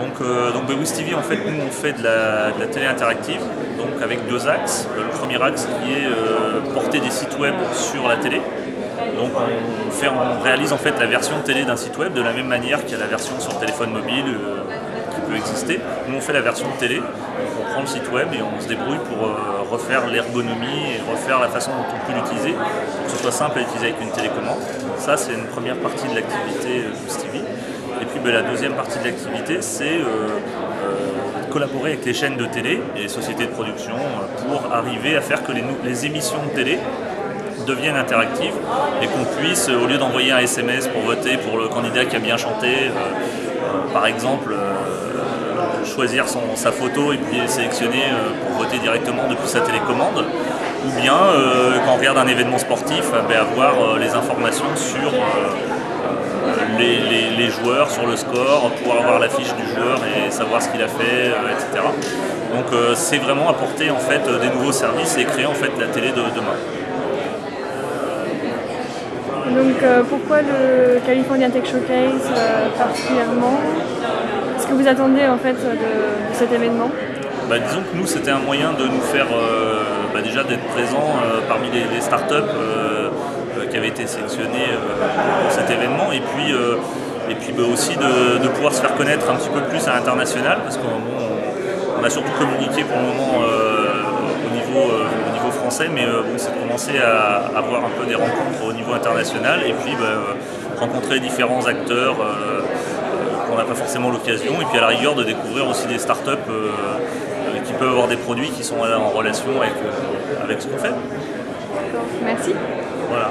Donc Wiz TV, en fait, nous on fait de la télé interactive, donc avec deux axes. Le premier axe qui est porter des sites web sur la télé. Donc on réalise en fait la version télé d'un site web de la même manière qu'il y a la version sur téléphone mobile qui peut exister. Nous on fait la version télé, on prend le site web et on se débrouille pour refaire l'ergonomie et refaire la façon dont on peut l'utiliser pour que ce soit simple à utiliser avec une télécommande. Ça c'est une première partie de l'activité Wiz TV. Et puis la deuxième partie de l'activité, c'est collaborer avec les chaînes de télé et les sociétés de production pour arriver à faire que les émissions de télé deviennent interactives et qu'on puisse, au lieu d'envoyer un SMS pour voter pour le candidat qui a bien chanté, par exemple, choisir sa photo et puis sélectionner pour voter directement depuis sa télécommande, ou bien quand on regarde un événement sportif, avoir les informations sur les joueurs, sur le score, pouvoir avoir la fiche du joueur et savoir ce qu'il a fait, etc. Donc c'est vraiment apporter en fait des nouveaux services et créer en fait la télé de demain. Donc pourquoi le California Tech Showcase particulièrement? Est-ce que vous attendez en fait de cet événement? Disons que nous c'était un moyen de nous faire déjà d'être présents parmi les startups qui avaient été sélectionnées pour cet événement et puis aussi de pouvoir se faire connaître un petit peu plus à l'international parce qu'on a surtout communiqué pour le moment au niveau français, mais c'est de commencer à avoir un peu des rencontres au niveau international et puis rencontrer différents acteurs qu'on n'a pas forcément l'occasion et puis à la rigueur de découvrir aussi des startups qui peuvent avoir des produits qui sont en relation avec ce qu'on fait. Merci. Voilà.